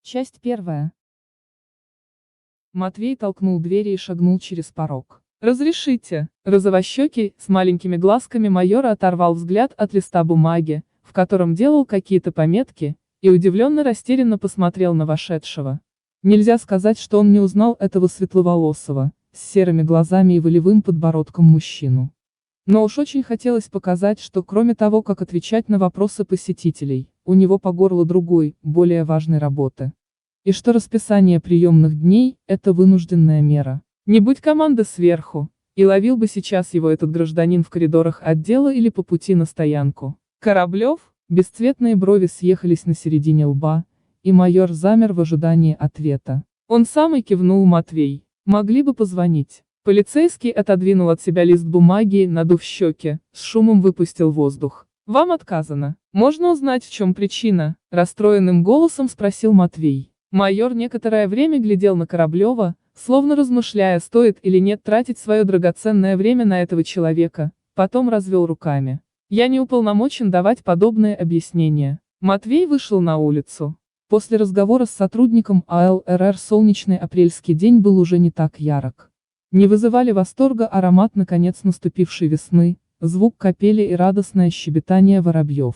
Часть первая. Матвей толкнул двери и шагнул через порог. «Разрешите?» Розовощекий, с маленькими глазками майора оторвал взгляд от листа бумаги, в котором делал какие-то пометки, и удивленно-растерянно посмотрел на вошедшего. Нельзя сказать, что он не узнал этого светловолосого, с серыми глазами и волевым подбородком мужчину. Но уж очень хотелось показать, что кроме того, как отвечать на вопросы посетителей, у него по горло другой, более важной работы. И что расписание приемных дней – это вынужденная мера. Не будь команды сверху, и ловил бы сейчас его этот гражданин в коридорах отдела или по пути на стоянку. Кораблев, бесцветные брови съехались на середине лба, и майор замер в ожидании ответа. Он самый кивнул Матвей. Могли бы позвонить. Полицейский отодвинул от себя лист бумаги и, надув щеки, с шумом выпустил воздух. «Вам отказано. Можно узнать, в чем причина?» – расстроенным голосом спросил Матвей. Майор некоторое время глядел на Кораблева, словно размышляя, стоит или нет тратить свое драгоценное время на этого человека, потом развел руками. «Я не уполномочен давать подобные объяснения». Матвей вышел на улицу. После разговора с сотрудником АЛРР солнечный апрельский день был уже не так ярок. Не вызывали восторга аромат наконец наступившей весны, звук капели и радостное щебетание воробьев.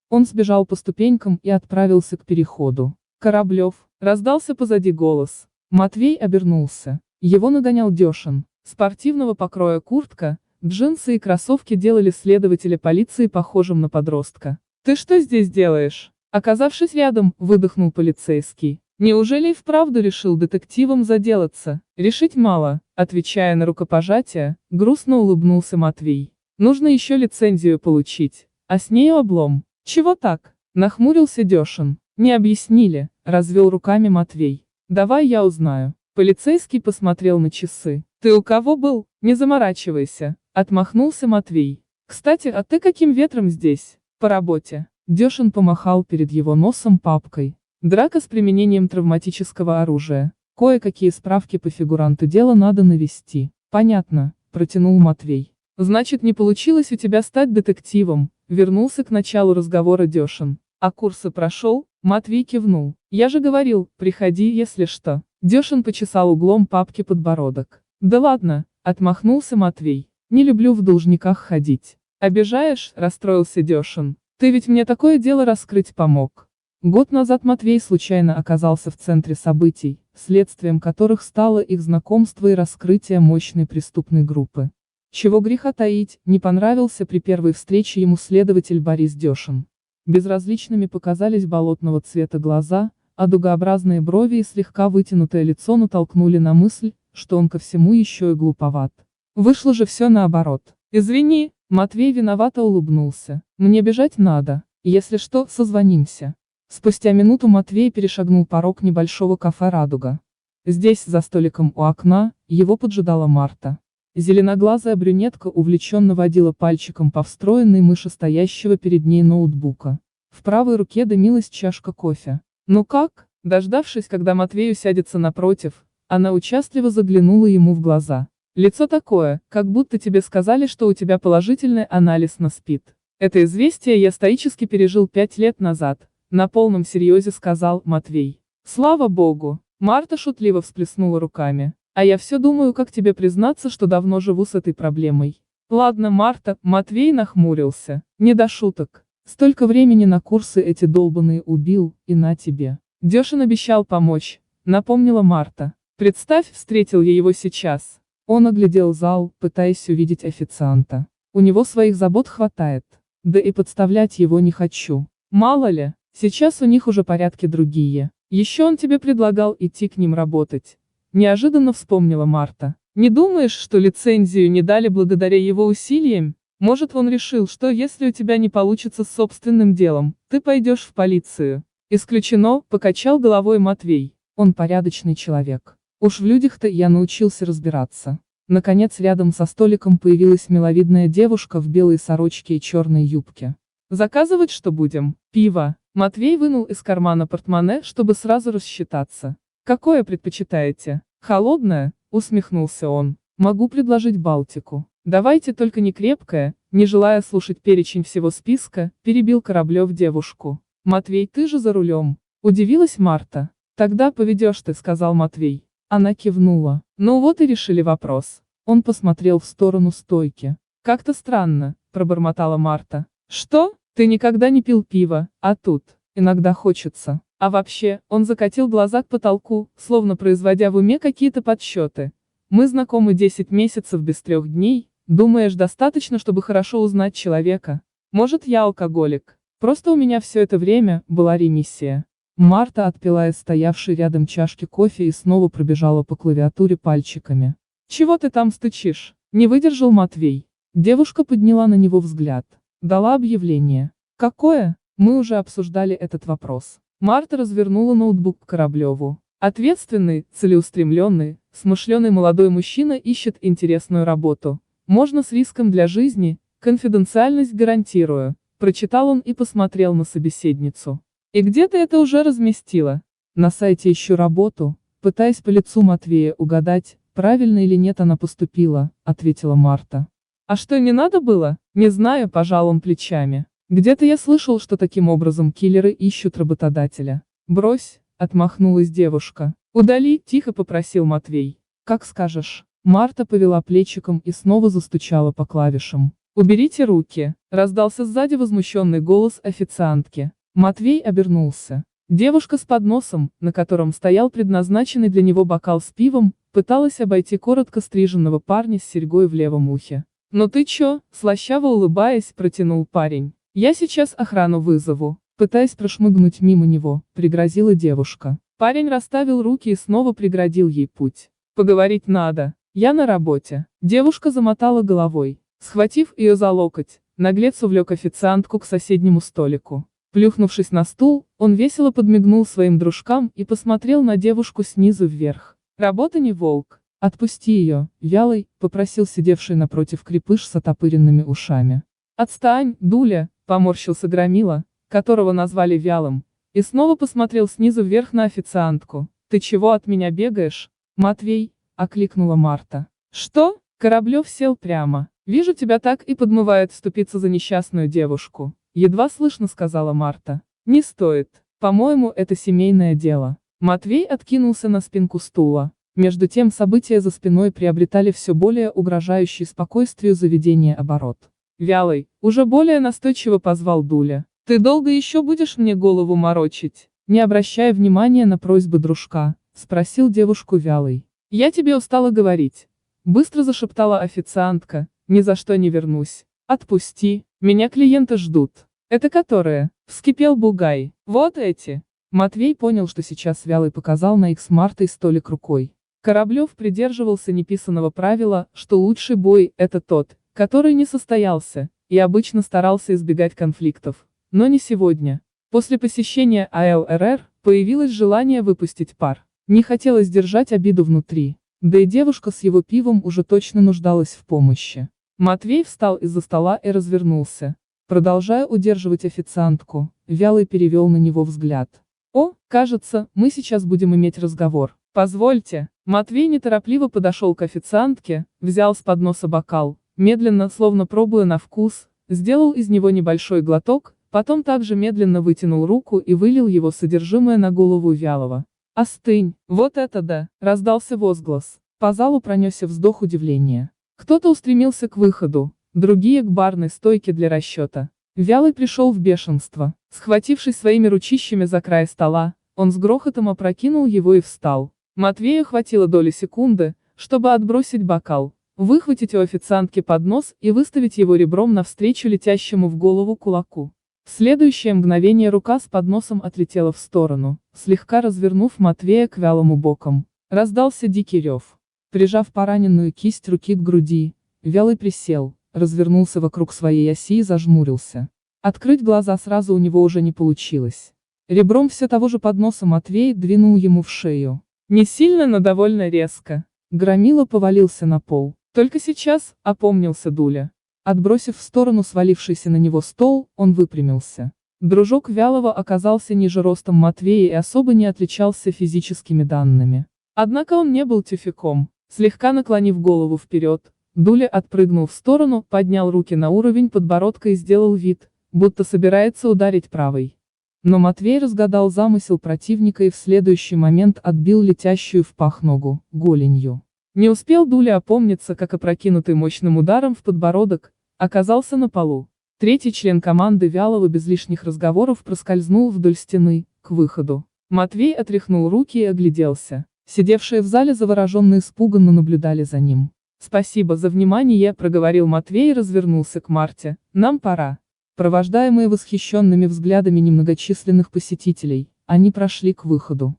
Он сбежал по ступенькам и отправился к переходу. «Кораблев!» — раздался позади голос. Матвей обернулся. Его нагонял Дешин. Спортивного покроя куртка, джинсы и кроссовки делали следователя полиции похожим на подростка. «Ты что здесь делаешь?» Оказавшись рядом, выдохнул полицейский. Неужели и вправду решил детективом заделаться? Решить мало, отвечая на рукопожатие, грустно улыбнулся Матвей. Нужно еще лицензию получить, а с нею облом. Чего так? Нахмурился Дешин. Не объяснили, развел руками Матвей. Давай я узнаю. Полицейский посмотрел на часы. Ты у кого был? Не заморачивайся, отмахнулся Матвей. Кстати, а ты каким ветром здесь? По работе. Дешин помахал перед его носом папкой. Драка с применением травматического оружия. Кое-какие справки по фигуранту дела надо навести. Понятно, протянул Матвей. Значит, не получилось у тебя стать детективом, вернулся к началу разговора Дешин. А курсы прошел? Матвей кивнул. Я же говорил, приходи, если что. Дешин почесал углом папки подбородок. Да ладно, отмахнулся Матвей. Не люблю в должниках ходить. Обижаешь? Расстроился Дешин. Ты ведь мне такое дело раскрыть помог. Год назад Матвей случайно оказался в центре событий, следствием которых стало их знакомство и раскрытие мощной преступной группы. Чего греха таить, не понравился при первой встрече ему следователь Борис Дешин. Безразличными показались болотного цвета глаза, а дугообразные брови и слегка вытянутое лицо натолкнули на мысль, что он ко всему еще и глуповат. Вышло же все наоборот. «Извини», Матвей виновато улыбнулся, «мне бежать надо, если что, созвонимся». Спустя минуту Матвей перешагнул порог небольшого кафе «Радуга». Здесь, за столиком у окна, его поджидала Марта. Зеленоглазая брюнетка увлеченно водила пальчиком по встроенной мыши стоящего перед ней ноутбука. В правой руке дымилась чашка кофе. «Ну как?» Дождавшись, когда Матвей усядется напротив, она участливо заглянула ему в глаза. «Лицо такое, как будто тебе сказали, что у тебя положительный анализ на СПИД. Это известие я стоически пережил 5 лет назад», на полном серьезе сказал Матвей. «Слава богу!» Марта шутливо всплеснула руками. «А я все думаю, как тебе признаться, что давно живу с этой проблемой». «Ладно, Марта», Матвей нахмурился. «Не до шуток. Столько времени на курсы эти долбаные убил, и на тебе». Дешин обещал помочь, напомнила Марта. «Представь, встретил я его сейчас». Он оглядел зал, пытаясь увидеть официанта. У него своих забот хватает. Да и подставлять его не хочу. Мало ли, сейчас у них уже порядки другие. Еще он тебе предлагал идти к ним работать. Неожиданно вспомнила Марта. Не думаешь, что лицензию не дали благодаря его усилиям? Может, он решил, что если у тебя не получится с собственным делом, ты пойдешь в полицию? Исключено, покачал головой Матвей. Он порядочный человек. Уж в людях-то я научился разбираться. Наконец рядом со столиком появилась миловидная девушка в белой сорочке и черной юбке. «Заказывать что будем? Пиво?» Матвей вынул из кармана портмоне, чтобы сразу рассчитаться. «Какое предпочитаете? Холодное?» — усмехнулся он. «Могу предложить Балтику. Давайте только не крепкое», не желая слушать перечень всего списка, перебил Кораблев девушку. «Матвей, ты же за рулем?» — удивилась Марта. Тогда поведешь ты, сказал Матвей. Она кивнула. Ну вот и решили вопрос. Он посмотрел в сторону стойки. Как-то странно, пробормотала Марта. Что? Ты никогда не пил пиво, а тут, иногда хочется. А вообще, он закатил глаза к потолку, словно производя в уме какие-то подсчеты. Мы знакомы 10 месяцев без 3 дней, думаешь, достаточно, чтобы хорошо узнать человека? Может, я алкоголик? Просто у меня все это время была ремиссия. Марта отпила из стоявшей рядом чашки кофе и снова пробежала по клавиатуре пальчиками. «Чего ты там стучишь?» — не выдержал Матвей. Девушка подняла на него взгляд. Дала объявление. «Какое?» Мы уже обсуждали этот вопрос. Марта развернула ноутбук к Кораблеву. Ответственный, целеустремленный, смышленый молодой мужчина ищет интересную работу. Можно с риском для жизни, конфиденциальность гарантирую. Прочитал он и посмотрел на собеседницу. И где ты это уже разместила? На сайте ищу работу, пытаясь по лицу Матвея угадать, правильно или нет она поступила, ответила Марта. А что, не надо было? Не знаю, пожал он плечами. Где-то я слышал, что таким образом киллеры ищут работодателя. Брось, отмахнулась девушка. Удали, тихо попросил Матвей. Как скажешь. Марта повела плечиком и снова застучала по клавишам. «Уберите руки», — раздался сзади возмущенный голос официантки. Матвей обернулся. Девушка с подносом, на котором стоял предназначенный для него бокал с пивом, пыталась обойти коротко стриженного парня с серьгой в левом ухе. «Ну ты чё?» — слащаво улыбаясь, протянул парень. «Я сейчас охрану вызову». Пытаясь прошмыгнуть мимо него, пригрозила девушка. Парень расставил руки и снова преградил ей путь. «Поговорить надо. Я на работе». Девушка замотала головой. Схватив ее за локоть, наглец увлек официантку к соседнему столику. Плюхнувшись на стул, он весело подмигнул своим дружкам и посмотрел на девушку снизу вверх. «Работа не волк. Отпусти ее, вялый», — попросил сидевший напротив крепыш с отопыренными ушами. «Отстань, дуля», — поморщился громила, которого назвали вялым, и снова посмотрел снизу вверх на официантку. «Ты чего от меня бегаешь?» «Матвей», — окликнула Марта. «Что?» — Кораблев сел прямо. «Вижу, тебя так и подмывает вступиться за несчастную девушку», — едва слышно сказала Марта. «Не стоит. По-моему, это семейное дело». Матвей откинулся на спинку стула. Между тем события за спиной приобретали все более угрожающий спокойствию заведения оборот. «Вялый», уже более настойчиво позвал Дуля. «Ты долго еще будешь мне голову морочить?» Не обращая внимания на просьбы дружка, спросил девушку Вялый. «Я тебе устала говорить», — быстро зашептала официантка. «Ни за что не вернусь. Отпусти, меня клиенты ждут». «Это которые?» — вскипел Бугай. «Вот эти». Матвей понял, что сейчас Вялый показал на их с Мартой столик рукой. Кораблев придерживался неписаного правила, что лучший бой — это тот, который не состоялся, и обычно старался избегать конфликтов. Но не сегодня. После посещения АЛРР появилось желание выпустить пар. Не хотелось держать обиду внутри. Да и девушка с его пивом уже точно нуждалась в помощи. Матвей встал из-за стола и развернулся. Продолжая удерживать официантку, Вялый перевел на него взгляд. «О, кажется, мы сейчас будем иметь разговор. Позвольте». Матвей неторопливо подошел к официантке, взял с подноса бокал, медленно, словно пробуя на вкус, сделал из него небольшой глоток, потом также медленно вытянул руку и вылил его содержимое на голову Вялого. «Остынь, вот это да!» — раздался возглас. По залу пронесся вздох удивления. Кто-то устремился к выходу, другие к барной стойке для расчета. Вялый пришел в бешенство. Схватившись своими ручищами за край стола, он с грохотом опрокинул его и встал. Матвею хватило доли секунды, чтобы отбросить бокал, выхватить у официантки поднос и выставить его ребром навстречу летящему в голову кулаку. В следующее мгновение рука с подносом отлетела в сторону, слегка развернув Матвея к Вялому боком. Раздался дикий рев. Прижав пораненную кисть руки к груди, Вялый присел, развернулся вокруг своей оси и зажмурился. Открыть глаза сразу у него уже не получилось. Ребром все того же подноса Матвей двинул ему в шею. Не сильно, но довольно резко. Громила повалился на пол. Только сейчас опомнился Дуля. Отбросив в сторону свалившийся на него стол, он выпрямился. Дружок Вялого оказался ниже ростом Матвея и особо не отличался физическими данными. Однако он не был тюфяком. Слегка наклонив голову вперед, Дуля отпрыгнул в сторону, поднял руки на уровень подбородка и сделал вид, будто собирается ударить правой. Но Матвей разгадал замысел противника и в следующий момент отбил летящую в пах ногу, голенью. Не успел Дуля опомниться, как опрокинутый мощным ударом в подбородок, оказался на полу. Третий член команды вялого без лишних разговоров проскользнул вдоль стены, к выходу. Матвей отряхнул руки и огляделся. Сидевшие в зале завороженно испуганно наблюдали за ним. «Спасибо за внимание», — проговорил Матвей и развернулся к Марте. «Нам пора». Провождаемые восхищенными взглядами немногочисленных посетителей, они прошли к выходу.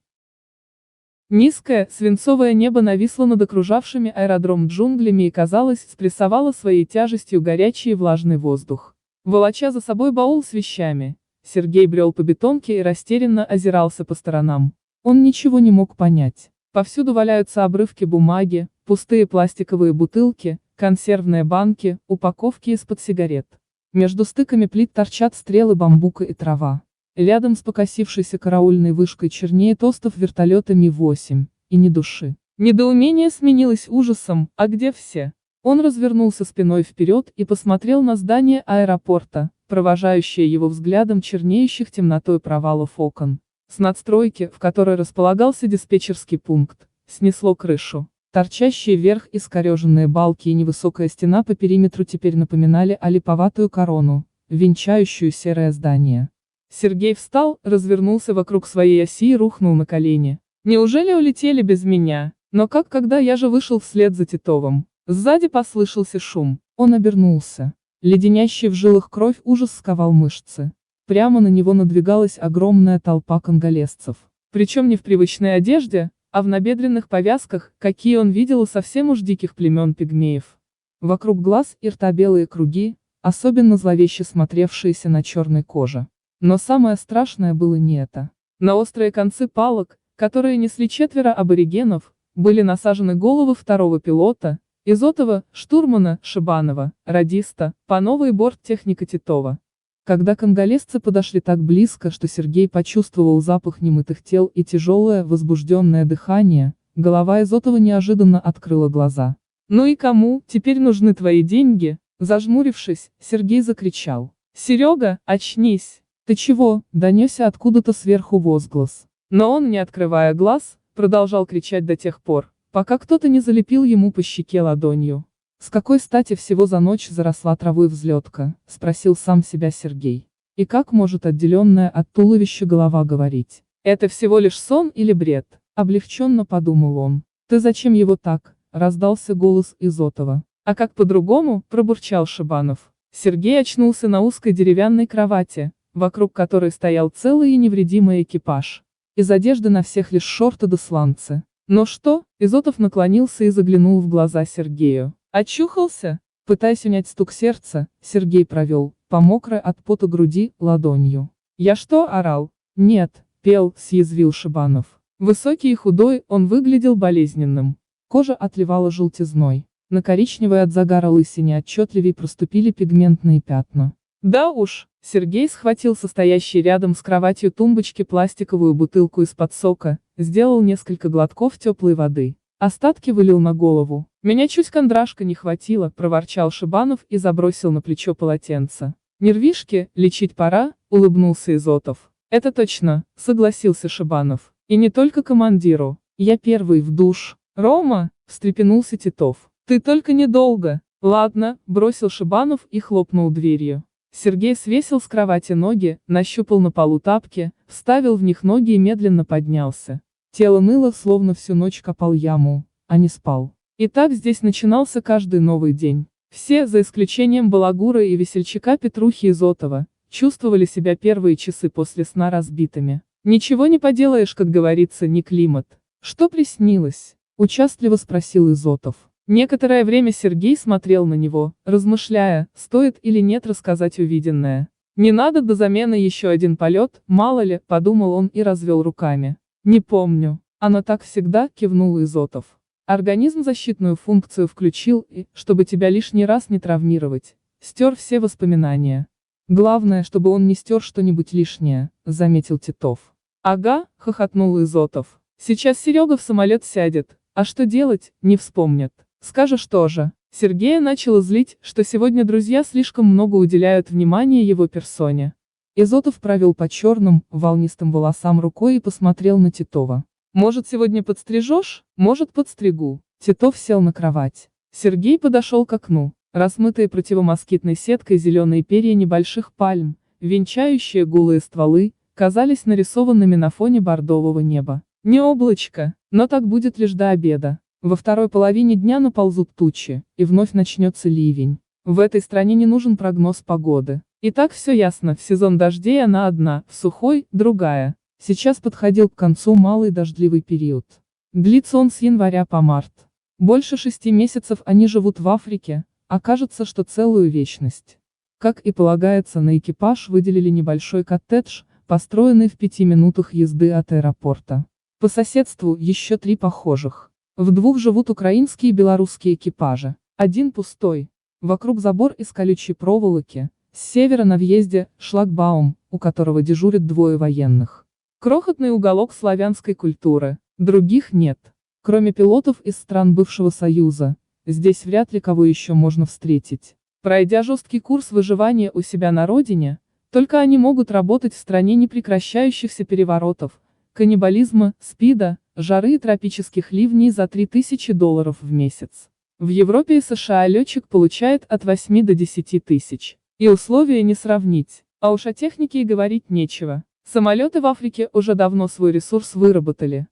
Низкое, свинцовое небо нависло над окружавшими аэродром джунглями и, казалось, спрессовало своей тяжестью горячий и влажный воздух. Волоча за собой баул с вещами, Сергей брел по бетонке и растерянно озирался по сторонам. Он ничего не мог понять. Повсюду валяются обрывки бумаги, пустые пластиковые бутылки, консервные банки, упаковки из-под сигарет. Между стыками плит торчат стрелы бамбука и трава. Рядом с покосившейся караульной вышкой чернеет остов вертолета Ми-8, и ни души. Недоумение сменилось ужасом: а где все? Он развернулся спиной вперед и посмотрел на здание аэропорта, провожающее его взглядом чернеющих темнотой провалов окон. С надстройки, в которой располагался диспетчерский пункт, снесло крышу. Торчащие вверх искореженные балки и невысокая стена по периметру теперь напоминали олиповатую корону, венчающую серое здание. Сергей встал, развернулся вокруг своей оси и рухнул на колени. «Неужели улетели без меня? Но как, когда я же вышел вслед за Титовым?» Сзади послышался шум. Он обернулся. Леденящий в жилах кровь ужас сковал мышцы. Прямо на него надвигалась огромная толпа конголезцев. Причем не в привычной одежде, а в набедренных повязках, какие он видел у совсем уж диких племен пигмеев. Вокруг глаз и рта белые круги, особенно зловеще смотревшиеся на черной коже. Но самое страшное было не это. На острые концы палок, которые несли четверо аборигенов, были насажены головы второго пилота, Изотова, штурмана, Шибанова, радиста, Панова и борттехника Титова. Когда конголезцы подошли так близко, что Сергей почувствовал запах немытых тел и тяжелое, возбужденное дыхание, голова Изотова неожиданно открыла глаза. «Ну и кому теперь нужны твои деньги?» Зажмурившись, Сергей закричал. «Серега, очнись!» «Ты чего?» — донесся откуда-то сверху возглас. Но он, не открывая глаз, продолжал кричать до тех пор, пока кто-то не залепил ему по щеке ладонью. «С какой стати всего за ночь заросла травой взлетка?» — спросил сам себя Сергей. И как может отделенная от туловища голова говорить? «Это всего лишь сон или бред?» — облегченно подумал он. «Ты зачем его так?» — раздался голос Изотова. «А как по-другому?» — пробурчал Шибанов. Сергей очнулся на узкой деревянной кровати, вокруг которой стоял целый и невредимый экипаж. Из одежды на всех лишь шорты да сланцы. «Ну что?» — Изотов наклонился и заглянул в глаза Сергею. «Очухался?» Пытаясь унять стук сердца, Сергей провел, по мокрой от пота груди, ладонью. «Я что, орал?» «Нет, пел», — съязвил Шибанов. Высокий и худой, он выглядел болезненным. Кожа отливала желтизной. На коричневой от загара лысине отчетливей проступили пигментные пятна. «Да уж», — Сергей схватил состоящий рядом с кроватью тумбочки пластиковую бутылку из-под сока, сделал несколько глотков теплой воды. Остатки вылил на голову. «Меня чуть кондрашка не хватило», — проворчал Шибанов и забросил на плечо полотенце. «Нервишки, лечить пора», — улыбнулся Изотов. «Это точно», — согласился Шибанов. «И не только командиру. Я первый в душ». «Рома», — встрепенулся Титов. «Ты только недолго». «Ладно», — бросил Шибанов и хлопнул дверью. Сергей свесил с кровати ноги, нащупал на полу тапки, вставил в них ноги и медленно поднялся. Тело ныло, словно всю ночь копал яму, а не спал. И так здесь начинался каждый новый день. Все, за исключением балагура и весельчака Петрухи Изотова, чувствовали себя первые часы после сна разбитыми. «Ничего не поделаешь, как говорится, не климат». «Что приснилось?» — участливо спросил Изотов. Некоторое время Сергей смотрел на него, размышляя, стоит или нет рассказать увиденное. «Не надо до замены еще один полет, мало ли», — подумал он и развел руками. «Не помню. Оно так всегда», — кивнул Изотов. Организм защитную функцию включил и, чтобы тебя лишний раз не травмировать, стер все воспоминания. «Главное, чтобы он не стер что-нибудь лишнее», — заметил Титов. «Ага», — хохотнул Изотов. «Сейчас Серега в самолет сядет, а что делать, не вспомнит. Скажешь тоже». Сергея начало злить, что сегодня друзья слишком много уделяют внимания его персоне. Изотов провел по черным, волнистым волосам рукой и посмотрел на Титова. «Может, сегодня подстрижешь?» «Может, подстригу». Титов сел на кровать. Сергей подошел к окну. Размытые противомоскитной сеткой зеленые перья небольших пальм, венчающие голые стволы, казались нарисованными на фоне бордового неба. Не облачко, но так будет лишь до обеда. Во второй половине дня наползут тучи, и вновь начнется ливень. В этой стране не нужен прогноз погоды. И так все ясно, в сезон дождей она одна, в сухой – другая. Сейчас подходил к концу малый дождливый период. Длится он с января по март. Больше 6 месяцев они живут в Африке, а кажется, что целую вечность. Как и полагается, на экипаж выделили небольшой коттедж, построенный в 5 минутах езды от аэропорта. По соседству еще 3 похожих. В 2 живут украинские и белорусские экипажи. Один пустой. Вокруг забор из колючей проволоки. С севера на въезде – шлагбаум, у которого дежурят 2 военных. Крохотный уголок славянской культуры. Других нет. Кроме пилотов из стран бывшего Союза, здесь вряд ли кого еще можно встретить. Пройдя жесткий курс выживания у себя на родине, только они могут работать в стране непрекращающихся переворотов, каннибализма, СПИДа, жары и тропических ливней за $3000 в месяц. В Европе и США летчик получает от 8 до 10 тысяч. И условия не сравнить. А уж о технике и говорить нечего. Самолеты в Африке уже давно свой ресурс выработали.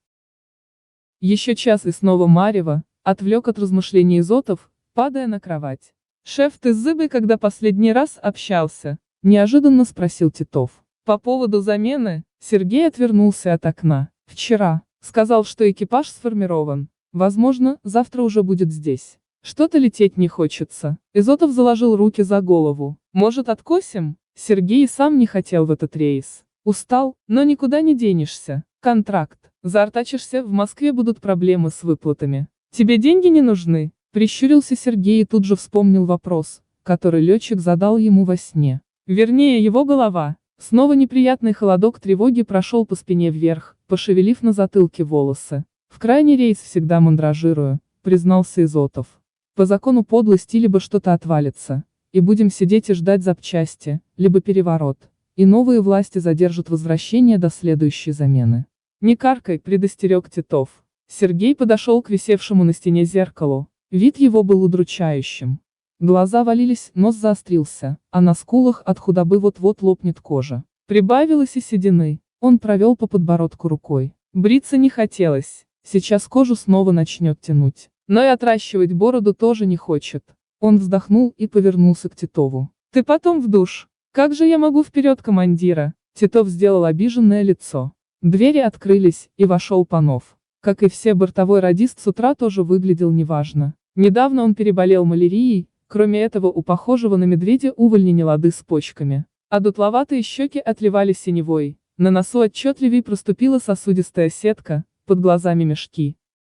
Еще час и снова марево, отвлек от размышлений Изотов, падая на кровать. «Шеф, ты с Зыбой когда последний раз общался?» – неожиданно спросил Титов. По поводу замены, Сергей отвернулся от окна. «Вчера. Сказал, что экипаж сформирован. Возможно, завтра уже будет здесь. Что-то лететь не хочется». Изотов заложил руки за голову. «Может, откосим?» Сергей и сам не хотел в этот рейс. Устал, но никуда не денешься. Контракт. Заортачишься, в Москве будут проблемы с выплатами. Тебе деньги не нужны? Прищурился Сергей и тут же вспомнил вопрос, который летчик задал ему во сне. Вернее, его голова. Снова неприятный холодок тревоги прошел по спине вверх, пошевелив на затылке волосы. «В крайний рейс всегда мандражирую», признался Изотов. «По закону подлости либо что-то отвалится, и будем сидеть и ждать запчасти, либо переворот, и новые власти задержат возвращение до следующей замены». «Не каркай», предостерег Титов. Сергей подошел к висевшему на стене зеркалу. Вид его был удручающим. Глаза валились, нос заострился, а на скулах от худобы вот-вот лопнет кожа. Прибавилось и седины. Он провел по подбородку рукой. Бриться не хотелось. Сейчас кожу снова начнет тянуть. Но и отращивать бороду тоже не хочет. Он вздохнул и повернулся к Титову. «Ты потом в душ. Как же я могу вперед командира?» Титов сделал обиженное лицо. Двери открылись, и вошел Панов. Как и все, бортовой радист с утра тоже выглядел неважно. Недавно он переболел малярией, кроме этого у похожего на медведя увольня не лады с почками. А дутловатые щеки отливали синевой, на носу отчетливей проступила сосудистая сетка, под глазами мешки.